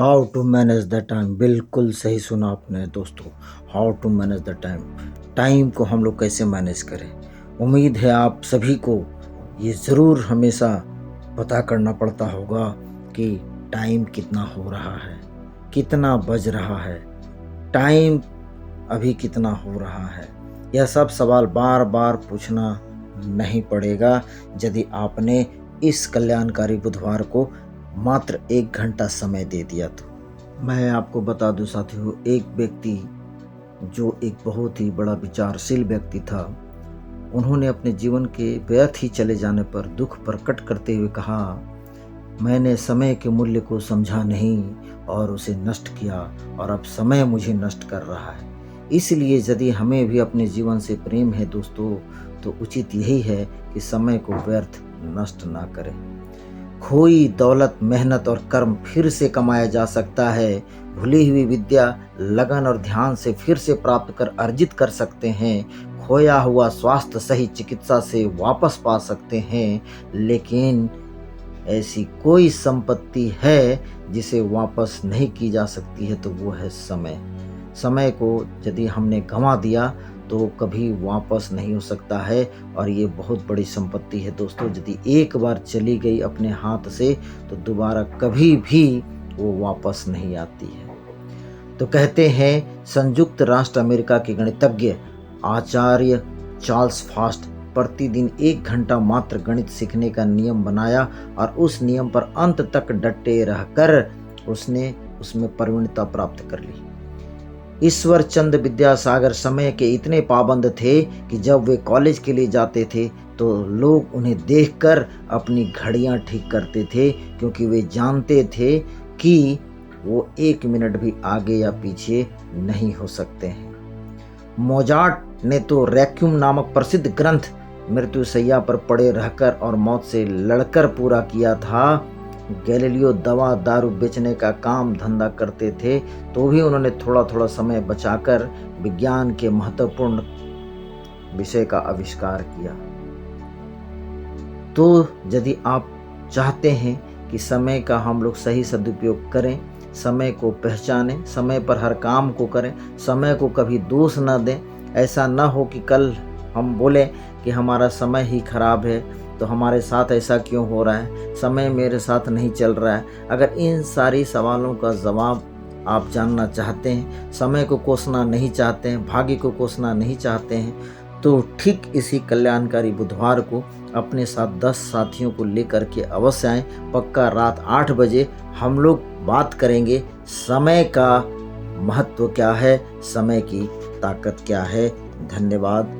How to manage the time, बिल्कुल सही सुना आपने दोस्तों। How to manage the time, time को हम लोग कैसे मैनेज करें। उम्मीद है आप सभी को ये ज़रूर हमेशा पता करना पड़ता होगा कि टाइम कितना हो रहा है, कितना बज रहा है, टाइम अभी कितना हो रहा है। यह सब सवाल बार बार पूछना नहीं पड़ेगा यदि आपने इस कल्याणकारी बुधवार को मात्र 1 घंटा समय दे दिया तो। मैं आपको बता दूं साथियों, एक व्यक्ति जो एक बहुत ही बड़ा विचारशील व्यक्ति था, उन्होंने अपने जीवन के व्यर्थ ही चले जाने पर दुख प्रकट करते हुए कहा, मैंने समय के मूल्य को समझा नहीं और उसे नष्ट किया और अब समय मुझे नष्ट कर रहा है। इसलिए यदि हमें भी अपने जीवन से प्रेम है दोस्तों, तो उचित यही है कि समय को व्यर्थ नष्ट ना करें। खोई दौलत, मेहनत और कर्म फिर से कमाया जा सकता है। भूली हुई विद्या लगन और ध्यान से फिर से प्राप्त कर अर्जित कर सकते हैं। खोया हुआ स्वास्थ्य सही चिकित्सा से वापस पा सकते हैं। लेकिन ऐसी कोई संपत्ति है जिसे वापस नहीं की जा सकती है, तो वो है समय। समय को यदि हमने गंवा दिया तो कभी वापस नहीं हो सकता है, और ये बहुत बड़ी संपत्ति है दोस्तों। यदि एक बार चली गई अपने हाथ से तो दोबारा कभी भी वो वापस नहीं आती है। तो कहते हैं संयुक्त राष्ट्र अमेरिका के गणितज्ञ आचार्य चार्ल्स फास्ट प्रतिदिन 1 घंटा मात्र गणित सीखने का नियम बनाया, और उस नियम पर अंत तक डटे रहकर उसने उसमें प्रवीणता प्राप्त कर ली। ईश्वर चंद्र विद्यासागर समय के इतने पाबंद थे कि जब वे कॉलेज के लिए जाते थे तो लोग उन्हें देखकर अपनी घड़ियां ठीक करते थे, क्योंकि वे जानते थे कि वो 1 मिनट भी आगे या पीछे नहीं हो सकते हैं। मोजार्ट ने तो रेक्विएम नामक प्रसिद्ध ग्रंथ मृत्यु शैया पर पड़े रहकर और मौत से लड़कर पूरा किया था। गैलीलियो दवा दारू बेचने का काम धंधा करते थे, तो भी उन्होंने थोड़ा थोड़ा समय बचाकर विज्ञान के महत्वपूर्ण विषय का आविष्कार किया। तो यदि आप चाहते हैं कि समय का हम लोग सही सदुपयोग करें, समय को पहचानें, समय पर हर काम को करें, समय को कभी दोष न दें। ऐसा न हो कि कल हम बोलें कि हमारा समय ही खराब है, तो हमारे साथ ऐसा क्यों हो रहा है, समय मेरे साथ नहीं चल रहा है। अगर इन सारी सवालों का जवाब आप जानना चाहते हैं, समय को कोसना नहीं चाहते हैं, भाग्य को कोसना नहीं चाहते हैं, तो ठीक इसी कल्याणकारी बुधवार को अपने साथ 10 साथियों को लेकर के अवश्य आएं। पक्का रात 8 बजे हम लोग बात करेंगे समय का महत्व क्या है, समय की ताकत क्या है। धन्यवाद।